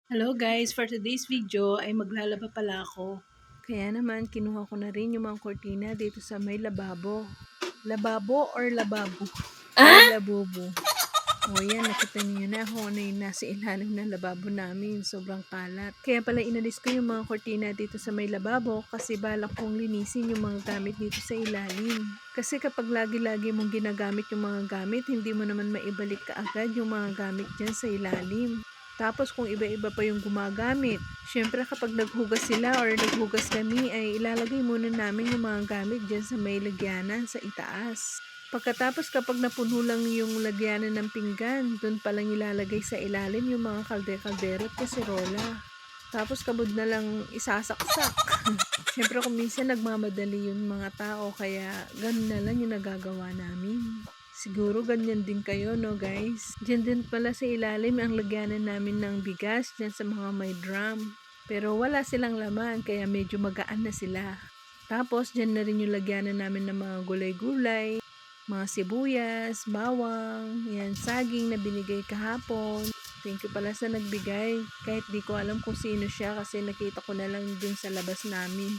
Hello guys, for today's video ay maglalaba pala ako. Kaya naman kinuha ko na rin yung mga kortina dito sa may lababo. Lababo or lababo? Ay, labubo. O yan, nakita niyo na ako na yung nasa ilalim ng lababo namin. Sobrang kalat. Kaya pala inalis ko yung mga kortina dito sa may lababo kasi balak kong linisin yung mga gamit dito sa ilalim. Kasi kapag lagi-lagi mong ginagamit yung mga gamit, hindi mo naman maibalik kaagad yung mga gamit dyan sa ilalim. Tapos kung iba-iba pa yung gumagamit, syempre kapag naghugas sila or naghugas kami ay ilalagay muna namin yung mga gamit dyan sa may lagyanan sa itaas. Pagkatapos kapag napuno lang yung lagyanan ng pinggan, doon palang ilalagay sa ilalim yung mga kalde-kaldero at kaserola. Tapos kabod na lang isasaksak. Syempre kung minsan nagmamadali yung mga tao kaya ganun na lang yung nagagawa namin. Siguro ganyan din kayo, no guys? Diyan din pala sa ilalim ang lagyanan namin ng bigas dyan sa mga may drum. Pero wala silang laman kaya medyo magaan na sila. Tapos dyan na rin yung lagyanan namin ng mga gulay-gulay, mga sibuyas, bawang, yan, saging na binigay kahapon. Thank you pala sa nagbigay. Kahit di ko alam kung sino siya kasi nakita ko na lang dun sa labas namin.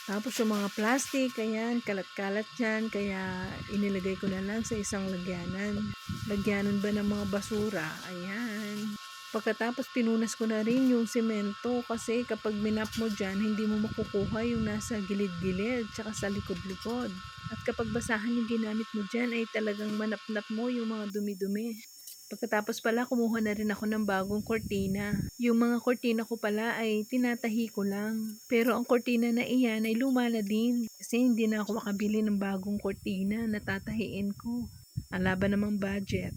Tapos yung mga plastic, ayan, kalat-kalat yan. Kaya inilagay ko na lang sa isang lagyanan. Lagyanan ba ng mga basura? Ayan. Pagkatapos pinunas ko na rin yung semento kasi kapag minap mo dyan, hindi mo makukuha yung nasa gilid-gilid tsaka sa likod-likod. At kapag basahan yung ginamit mo dyan ay talagang manap-nap mo yung mga dumi-dumi. Pagkatapos pala kumuha na rin ako ng bagong kortina. Yung mga kortina ko pala ay tinatahi ko lang. Pero ang kortina na iyan ay luma na din. Kasi hindi na ako makabili ng bagong kortina na tatahiin ko. Alaban namang budget.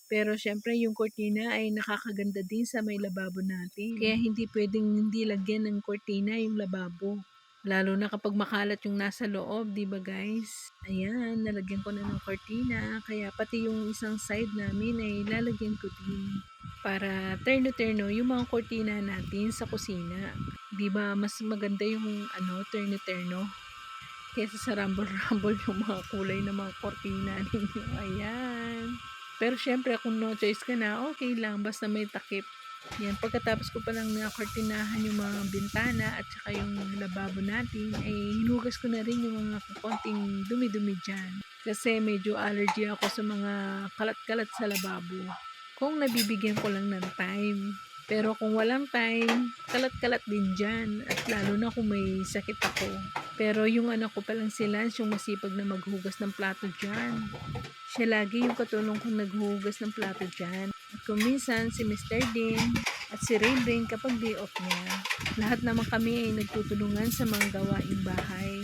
Pero syempre yung kortina ay nakakaganda din sa may lababo natin. Kaya hindi pwedeng hindi lagyan ng kortina yung lababo. Lalo na kapag makalat yung nasa loob, di ba guys? Ayan, nalagyan ko na ng kortina. Kaya pati yung isang side namin ay lalagyan ko din. Para terno-terno yung mga kortina natin sa kusina. Di ba mas maganda yung terno-terno? Kesa sa rumble-rumble yung mga kulay ng mga kortina ninyo. Ayan. Pero syempre kung no choice ka na, okay lang. Basta may takip. Yan, pagkatapos ko palang nakortinahan yung mga bintana at saka yung lababo natin, ay hinugas ko na rin yung mga konting dumi-dumi dyan. Kasi medyo allergy ako sa mga kalat-kalat sa lababo. Kung nabibigyan ko lang ng time. Pero kung walang time, kalat-kalat din dyan. At lalo na kung may sakit ako. Pero yung anak ko palang si Lance, yung masipag na maghugas ng plato dyan. Siya lagi yung katulong kong naghuhugas ng plato dyan. At kung minsan si Mr. Din at si Rain kapag day off niya, lahat naman kami ay nagtutulungan sa mga gawaing bahay.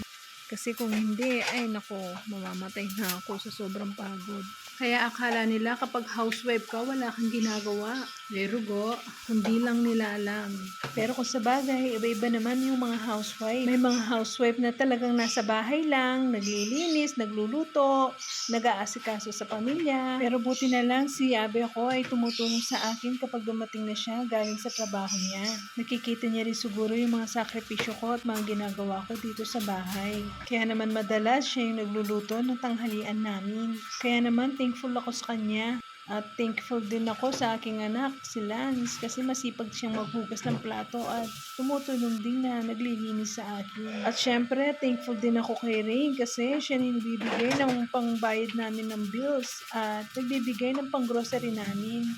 Kasi kung hindi, ay nako, mamamatay na ako sa sobrang pagod. Kaya akala nila kapag housewife ka, wala kang ginagawa. Lerugo, hindi lang nila alam. Pero kung sa bagay, iba-iba naman yung mga housewife. May mga housewife na talagang nasa bahay lang, naglilinis, nagluluto, nag-aasikaso sa pamilya. Pero buti na lang si Abe ko ay tumutulong sa akin kapag dumating na siya galing sa trabaho niya. Nakikita niya rin siguro yung mga sakripisyo ko at mga ginagawa ko dito sa bahay. Kaya naman madalas siya yung nagluluto ng tanghalian namin. Kaya naman thankful ako sa kanya. At thankful din ako sa aking anak, si Lance, kasi masipag siyang maghugas ng plato at tumutulong din na naglilinis sa akin. At syempre, thankful din ako kay Rain kasi siya nagbibigay ng pangbayad namin ng bills at nagbibigay ng pang-grocery namin.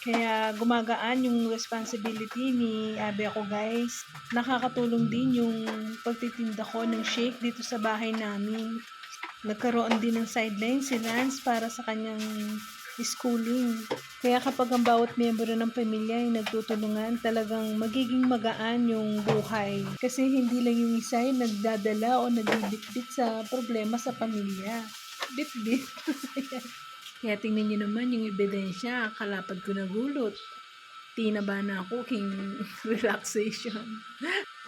Kaya gumagaan yung responsibility ni Abe ako guys. Nakakatulong din yung pagtitinda ko ng shake dito sa bahay namin. Nagkaroon din ng sideline si Lance para sa kanyang schooling. Kaya kapag ang bawat miyembro ng pamilya ay nagtutulungan, talagang magiging magaan yung buhay. Kasi hindi lang yung isa ay nagdadala o nagbibitbit sa problema sa pamilya. Bit-bit. Kaya tingnan niyo naman yung ebidensya, kalapad ko na gulot. Tinaba na ako king relaxation.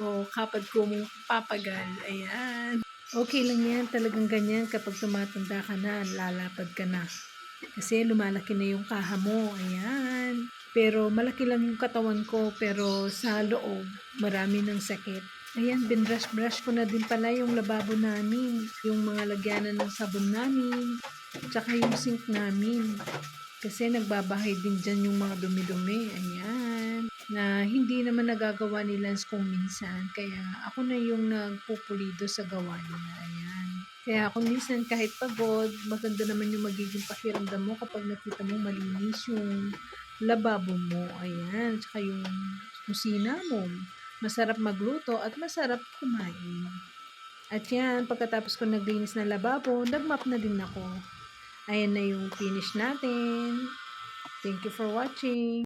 O kapad ko mong papagal. Ayan. Okay lang yan, talagang ganyan kapag tumatanda ka na, lalapad ka na. Kasi lumalaki na yung kaha mo, ayan. Pero malaki lang yung katawan ko, pero sa loob, marami ng sakit. Ayan, binrush-brush ko na din pala yung lababo namin, yung mga lagyanan ng sabon namin, tsaka yung sink namin. Kasi nagbabahay din dyan yung mga dumi-dumi, ayan. na hindi naman nagagawa ni Lance kung minsan. Kaya ako na yung nagpupulido sa gawa niya. Ayan. Kaya kung minsan kahit pagod, maganda naman yung magiging pakiramdam mo kapag nakita mong malinis yung lababo mo. Ayan. Tsaka yung kusina mo. Masarap magluto at masarap kumain. At yan, pagkatapos ko naglinis ng lababo, nagmap na din ako. Ayan na yung finish natin. Thank you for watching.